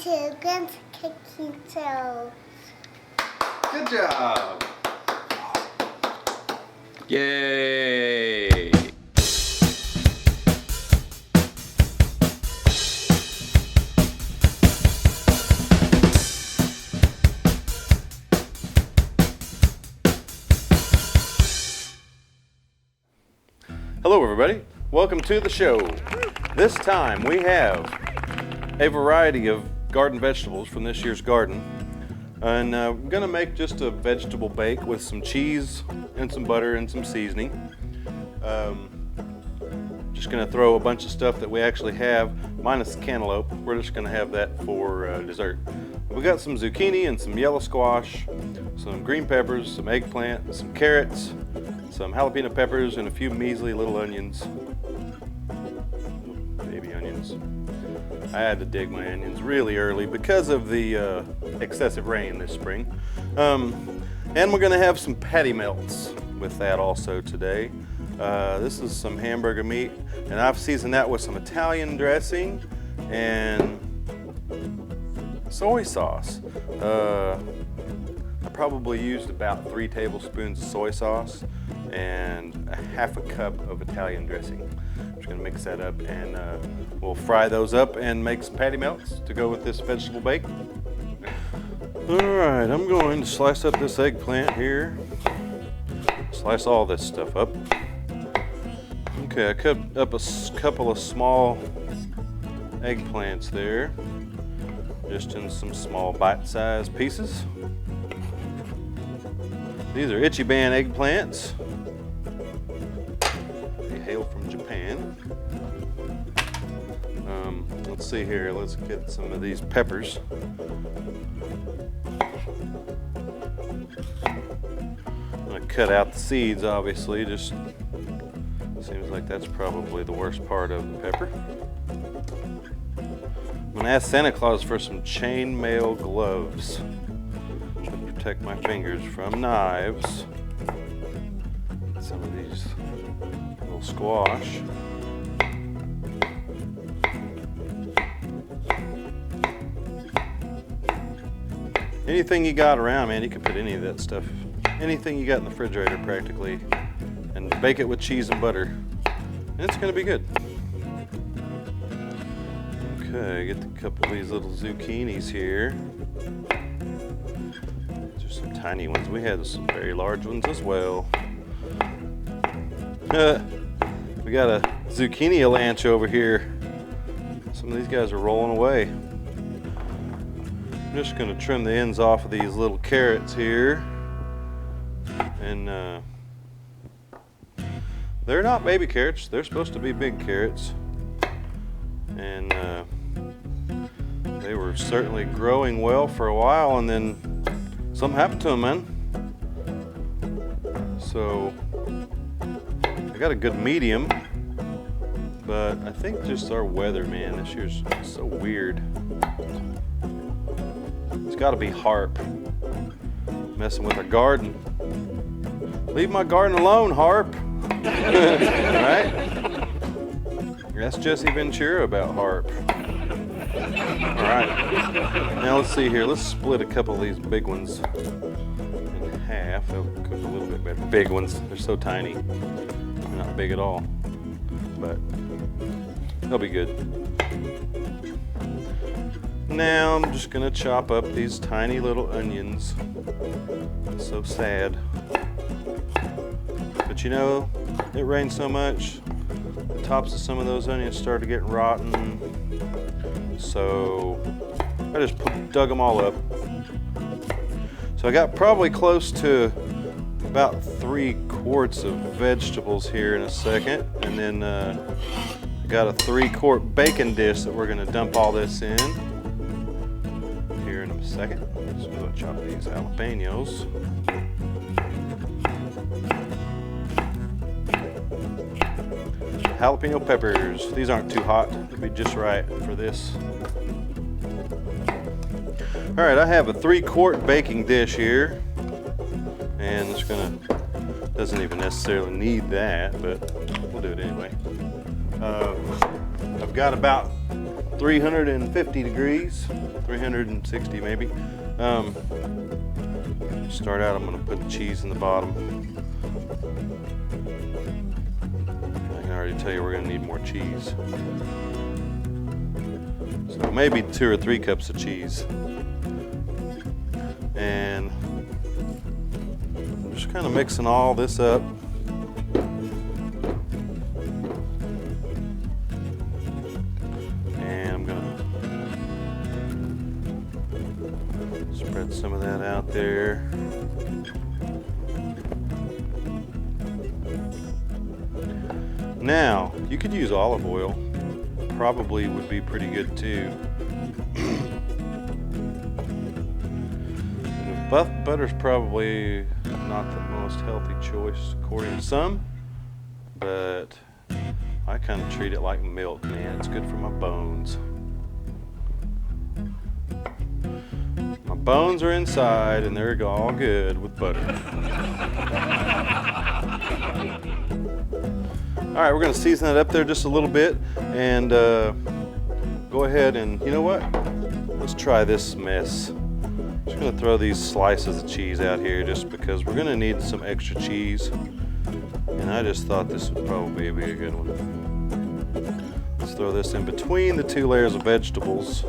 to Grand's Cooking Show. Good job. Yay. Hello everybody, welcome to the show. This time we have a variety of garden vegetables from this year's garden. And I'm gonna make just a vegetable bake with some cheese and some butter and some seasoning. Just gonna throw a bunch of stuff that we actually have, minus cantaloupe. We're just gonna have that for dessert. We got some zucchini and some yellow squash, some green peppers, some eggplant, some carrots, some jalapeno peppers, and a few measly little onions. Baby onions. I had to dig my onions really early because of the excessive rain this spring. And we're gonna have some patty melts with that also today. This is some hamburger meat, and I've seasoned that with some Italian dressing and soy sauce. I probably used about 3 tablespoons of soy sauce and a half a cup of Italian dressing. I'm just gonna mix that up and we'll fry those up and make some patty melts to go with this vegetable bake. All right, I'm going to slice up this eggplant here. Slice all this stuff up. Okay, I cut up a couple of small eggplants there, just in some small bite-sized pieces. These are Ichiban eggplants. They hail from Japan. Let's see here, let's get some of these peppers. I'm gonna cut out the seeds, obviously, just seems like that's probably the worst part of the pepper. I'm gonna ask Santa Claus for some chainmail gloves to protect my fingers from knives. Some of these little squash. Anything you got around, man, you can put any of that stuff, anything you got in the refrigerator practically, and bake it with cheese and butter. And it's gonna be good. Okay, get a couple of these little zucchinis here. There's some tiny ones. We had some very large ones as well. We got a zucchini avalanche over here. Some of these guys are rolling away. I'm just gonna trim the ends off of these little carrots here. And they're not baby carrots, they're supposed to be big carrots. And they were certainly growing well for a while, and then something happened to them, man. So I got a good medium, but I think just our weather, man, this year's so weird. It's got to be harp messing with our garden. Leave my garden alone, harp. Right? That's Jesse Ventura about harp. All right. Now let's see here. Let's split a couple of these big ones in half. They'll cook a little bit better. Big ones. They're so tiny. They're not big at all, but they'll be good. Now I'm just gonna chop up these tiny little onions. It's so sad. But you know, it rained so much, the tops of some of those onions started getting rotten. So I just dug them all up. So I got probably close to about 3 quarts of vegetables here in a second. And then I got a 3-quart bacon dish that we're gonna dump all this in here in a second. So I'm gonna chop these jalapenos. Jalapeno peppers. These aren't too hot. They'll be just right for this. All right, I have a 3-quart baking dish here, and it's doesn't even necessarily need that, but we'll do it anyway. I've got about 350 degrees, 360 maybe. Start out, I'm gonna put the cheese in the bottom. I can already tell you we're gonna need more cheese. So maybe 2 or 3 cups of cheese. And I'm just kind of mixing all this up. And I'm gonna spread some of that out there. Now, you could use olive oil. Probably would be pretty good too. Butter's probably not the most healthy choice according to some, but I kind of treat it like milk, man. It's good for my bones. My bones are inside and they're all good with butter. All right, we're gonna season it up there just a little bit and go ahead and, you know what? Let's try this mess. Just gonna throw these slices of cheese out here just because we're gonna need some extra cheese. And I just thought this would probably be a good one. Let's throw this in between the 2 layers of vegetables.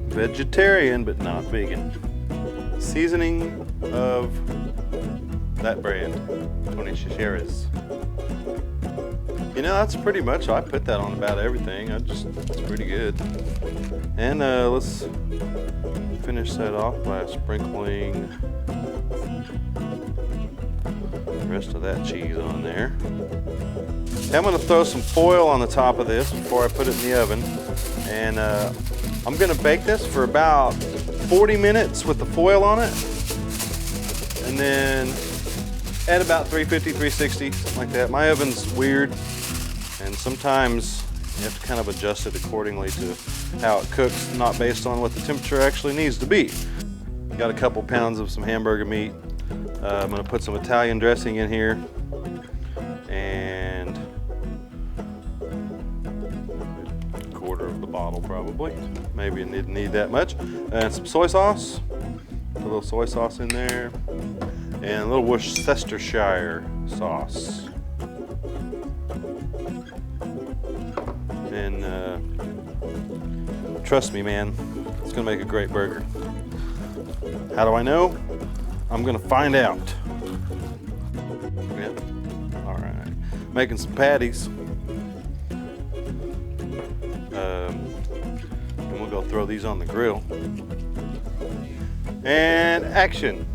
Vegetarian, but not vegan. Seasoning of that brand, Tony Chicheras. You know, that's pretty much, I put that on about everything. It's pretty good. And let's finish that off by sprinkling the rest of that cheese on there. And I'm gonna throw some foil on the top of this before I put it in the oven. And I'm gonna bake this for about 40 minutes with the foil on it. And then at about 350, 360, something like that. My oven's weird, and sometimes you have to kind of adjust it accordingly to how it cooks, not based on what the temperature actually needs to be. Got a couple pounds of some hamburger meat. I'm gonna put some Italian dressing in here. And a quarter of the bottle probably. Maybe you didn't need that much. And some soy sauce. Put a little soy sauce in there. And a little Worcestershire sauce. And trust me, man, it's gonna make a great burger. How do I know? I'm gonna find out. Yep. All right. Making some patties. And we'll go throw these on the grill. And action.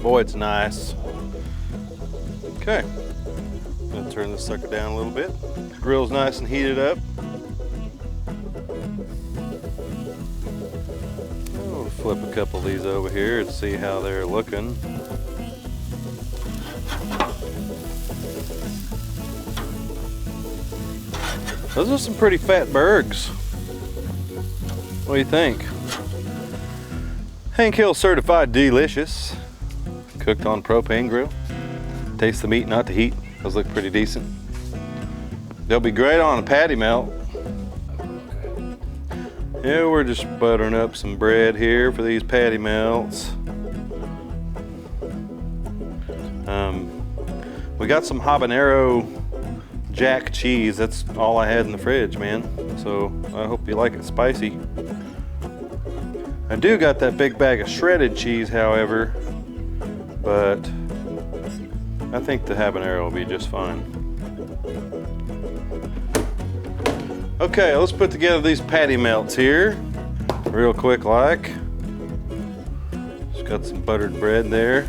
Boy, it's nice. Okay, I'm gonna turn this sucker down a little bit. The grill's nice and heated up. We'll flip a couple of these over here and see how they're looking. Those are some pretty fat burgers. What do you think? Hank Hill certified delicious. Cooked on propane grill. Taste the meat, not the heat. Those look pretty decent. They'll be great on a patty melt. Yeah, we're just buttering up some bread here for these patty melts. We got some habanero jack cheese. That's all I had in the fridge, man. So I hope you like it spicy. I do got that big bag of shredded cheese, however, but I think the habanero will be just fine. Okay, let's put together these patty melts here, real quick like. Just got some buttered bread there.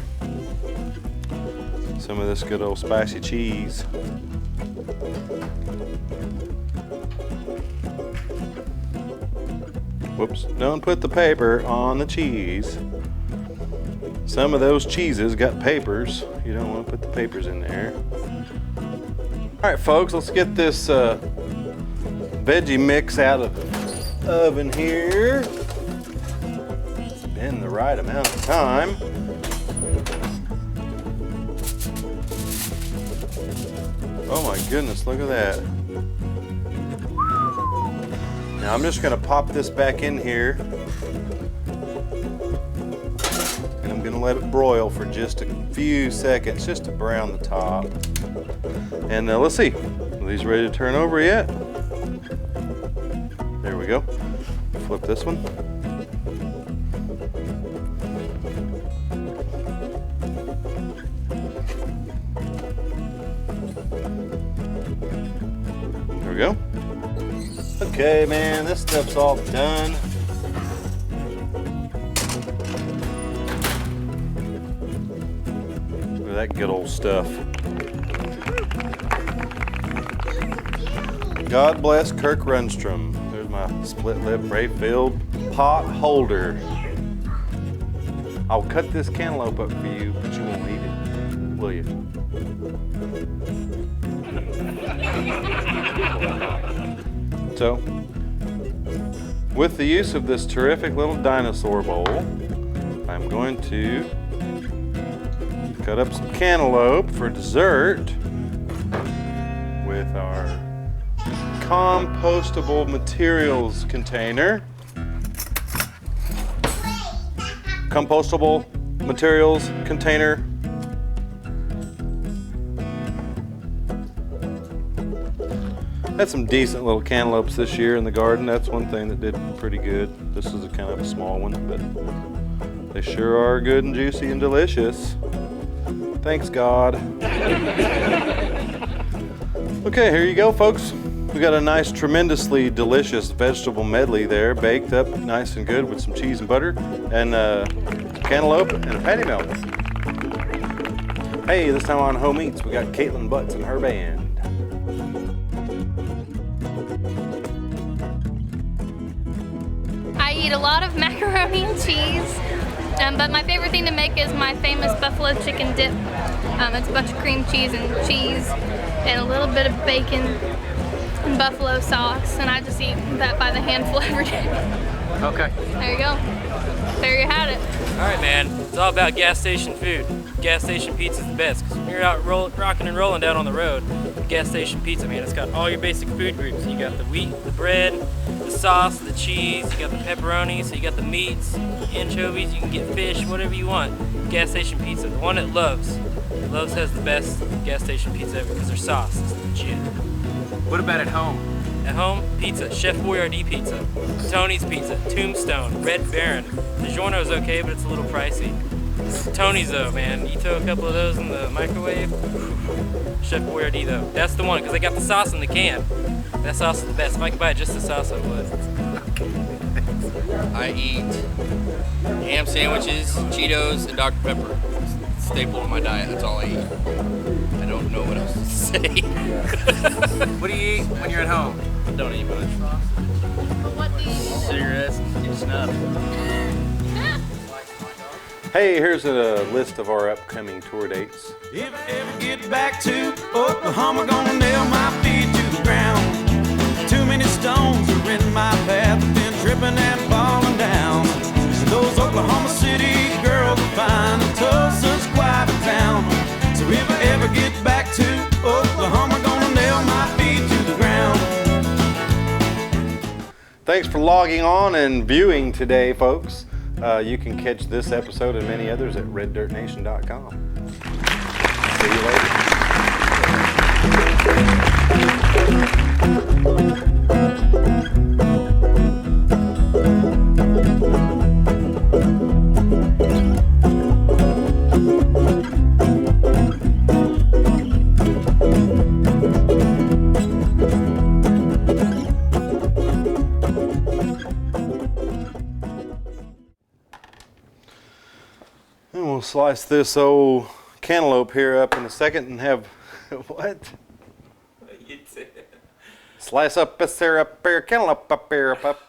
Some of this good old spicy cheese. Whoops, don't put the paper on the cheese. Some of those cheeses got papers. You don't want to put the papers in there. All right, folks, let's get this veggie mix out of the oven here. It's been the right amount of time. Oh my goodness, look at that. Now I'm just gonna pop this back in here and I'm gonna let it broil for just a few seconds just to brown the top. And let's see, are these ready to turn over yet? There we go. Flip this one. There we go. Okay, man, this stuff's all done. Look at that good old stuff. God bless Kirk Rundstrom. There's my split lip Rayfield pot holder. I'll cut this cantaloupe up for you, but you won't eat it, will you? So, with the use of this terrific little dinosaur bowl, I'm going to cut up some cantaloupe for dessert with our compostable materials container. Compostable materials container. Had some decent little cantaloupes this year in the garden. That's one thing that did pretty good. This is a kind of a small one, but they sure are good and juicy and delicious. Thanks, God. Okay, here you go, folks. We got a nice, tremendously delicious vegetable medley there, baked up nice and good with some cheese and butter, and cantaloupe and a patty melt. Hey, this time on Home Eats, we got Kaitlin Butts and her band. I eat a lot of macaroni and cheese, but my favorite thing to make is my famous buffalo chicken dip. It's a bunch of cream cheese and a little bit of bacon and buffalo sauce, and I just eat that by the handful every day. Okay. There you go. There you had it. All right, man. It's all about gas station food. Gas station pizza's the best, because when you're out rocking and rolling down on the road, gas station pizza, man, it's got all your basic food groups. You got the wheat, the bread, the sauce, the cheese, you got the pepperoni, so you got the meats, anchovies, you can get fish, whatever you want. Gas station pizza, the one that Love's. Love's has the best gas station pizza ever because their sauce is legit. What about at home? At home, pizza, Chef Boyardee pizza, Tony's pizza, Tombstone, Red Baron. DiGiorno's okay, but it's a little pricey. Tony's though, man, you throw a couple of those in the microwave. Chef Boyardee though, that's the one because they got the sauce in the can. That sauce is the best. If I could buy just the sauce, I would. I eat ham sandwiches, Cheetos, and Dr. Pepper. It's a staple of my diet. That's all I eat. I don't know what else to say. What do you eat when you're at home? I don't eat much. What do you eat? Cigarettes and snuff. Hey, here's a list of our upcoming tour dates. If I ever get back to Oklahoma, gonna nail my feet to the ground. Too many stones are in my path, I've been tripping and falling down. Those Oklahoma City girls are fine, and Tulsa's quite a town. So if I ever get back to Oklahoma, gonna nail my feet to the ground. Thanks for logging on and viewing today, folks. You can catch this episode and many others at reddirtnation.com. See you And we'll slice this old cantaloupe here up in a second and have what? Slice up this here up here, cantaloupe up here, up.